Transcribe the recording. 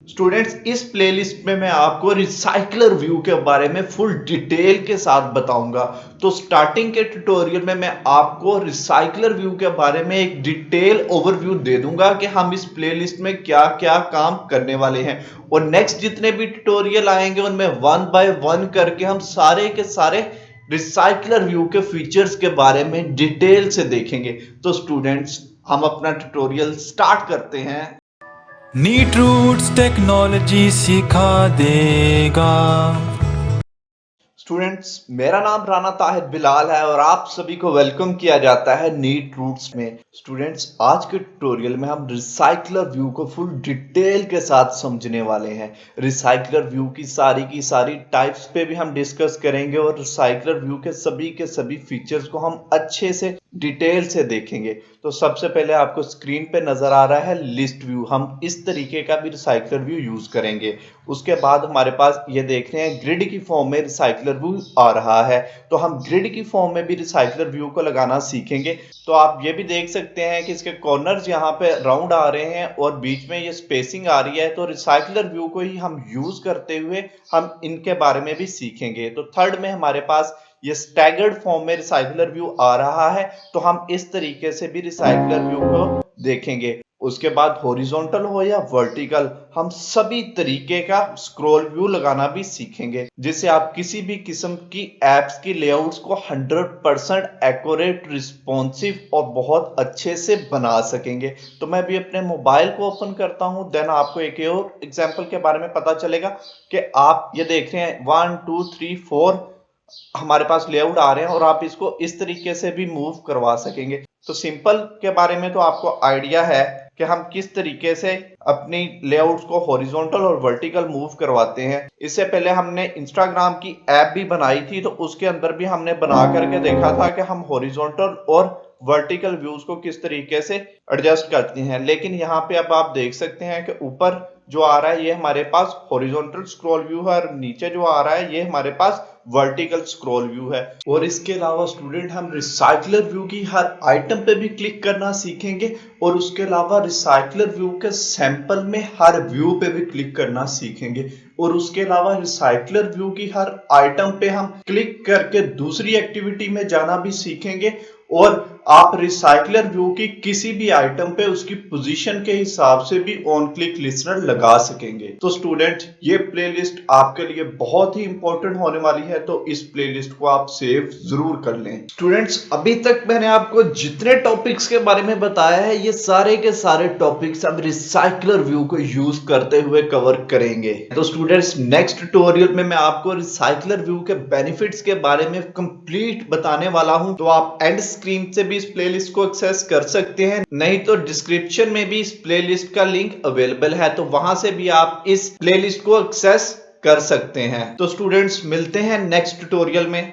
Students, इस playlist में मैं आपको रिसाइकलर व्यू के बारे में फुल डिटेल के साथ बताऊंगा। तो स्टार्टिंग के ट्यूटोरियल में मैं आपको रिसाइकलर व्यू के बारे में एक डिटेल ओवरव्यू दे दूंगा कि हम इस प्लेलिस्ट में क्या क्या काम करने वाले हैं, और नेक्स्ट जितने भी ट्यूटोरियल आएंगे उनमें वन बाय वन करके हम सारे के सारे रिसाइकलर व्यू के फीचर्स के बारे में डिटेल से देखेंगे। तो स्टूडेंट्स, हम अपना ट्यूटोरियल स्टार्ट करते हैं। नीट रूट्स टेक्नोलॉजी सिखा देगा। स्टूडेंट्स, मेरा नाम राना ताहिर बिलाल है और आप सभी को वेलकम किया जाता है नीट रूट्स में। स्टूडेंट्स, आज के ट्यूटोरियल में हम रिसाइकलर व्यू को फुल डिटेल के साथ समझने वाले हैं। रिसाइकलर व्यू की सारी टाइप्स पे भी हम डिस्कस करेंगे और रिसाइकलर व्यू के सभी फीचर्स को हम अच्छे से डिटेल से देखेंगे। तो सबसे पहले आपको स्क्रीन पे नजर आ रहा है लिस्ट व्यू। हम इस तरीके का भी रिसाइकलर व्यू यूज करेंगे। उसके बाद हमारे पास ये देख रहे हैं ग्रिड की फॉर्म में रिसाइकलर व्यू आ रहा है, तो हम ग्रिड की फॉर्म में भी रिसाइकलर व्यू को लगाना सीखेंगे। तो आप ये भी देख सकते हैं कि इसके कॉर्नर्स यहाँ पे राउंड आ रहे हैं और बीच में ये स्पेसिंग आ रही है। तो रिसाइकलर व्यू को ही हम यूज करते हुए हम इनके बारे में भी सीखेंगे। तो थर्ड में हमारे पास ये स्टैगर्ड फॉर्म में रिसाइकलर व्यू आ रहा है, तो हम इस तरीके से भी रिसाइकलर व्यू को देखेंगे। उसके बाद हॉरिजॉन्टल हो या वर्टिकल, हम सभी तरीके का स्क्रॉल व्यू लगाना भी सीखेंगे, जिससे आप किसी भी किस्म की एप्स की लेआउट्स को 100% एक्यूरेट, रिस्पॉन्सिव और बहुत अच्छे से बना सकेंगे। तो मैं भी अपने मोबाइल को ओपन करता हूं, देन आपको एक और एग्जांपल के बारे में पता चलेगा कि आप ये देख रहे हैं 1 2 3 4 हमारे पास लेआउट आ रहे हैं और आप इसको इस तरीके से भी मूव करवा सकेंगे। तो सिंपल के बारे में तो आपको आइडिया है कि हम किस तरीके से अपनी लेआउट्स को हॉरिजॉन्टल और वर्टिकल मूव करवाते हैं। इससे पहले हमने इंस्टाग्राम की ऐप भी बनाई थी, तो उसके अंदर भी हमने बना करके देखा था कि हम हॉरिजॉन्टल और वर्टिकल व्यूज को किस तरीके से एडजस्ट करते हैं। लेकिन यहाँ पे अब आप देख सकते हैं कि ऊपर जो आ रहा है ये हमारे पास हॉरिजॉन्टल स्क्रॉल व्यू है और नीचे जो आ रहा है ये हमारे पास वर्टिकल स्क्रॉल व्यू है। और इसके अलावा स्टूडेंट, हम रिसाइकलर व्यू की हर आइटम पे भी क्लिक करना सीखेंगे और उसके अलावा रिसाइकलर व्यू के सैंपल में हर व्यू पे भी क्लिक करना सीखेंगे। और उसके अलावा रिसाइकलर व्यू की हर आइटम पे हम क्लिक करके दूसरी एक्टिविटी में जाना भी सीखेंगे और आप रिसाइकलर व्यू की किसी भी आइटम पे उसकी पोजीशन के हिसाब से भी ऑन क्लिक लिसनर लगा सकेंगे। तो स्टूडेंट, ये प्लेलिस्ट आपके लिए बहुत ही इंपॉर्टेंट होने वाली है, तो इस प्लेलिस्ट को आप सेव जरूर कर लें। स्टूडेंट्स, अभी तक मैंने आपको जितने टॉपिक्स के बारे में बताया है ये सारे के सारे टॉपिक्स अब रिसाइकलर व्यू को यूज करते हुए कवर करेंगे। तो स्टूडेंट्स, नेक्स्ट ट्यूटोरियल में मैं आपको रिसाइकलर व्यू के बेनिफिट्स के बारे में कंप्लीट बताने वाला हूं। तो आप एंड स्क्रीन से भी इस प्लेलिस्ट को एक्सेस कर सकते हैं, नहीं तो डिस्क्रिप्शन में भी इस प्लेलिस्ट का लिंक अवेलेबल है, तो वहां से भी आप इस प्लेलिस्ट को एक्सेस कर सकते हैं। तो स्टूडेंट्स, मिलते हैं नेक्स्ट ट्यूटोरियल में।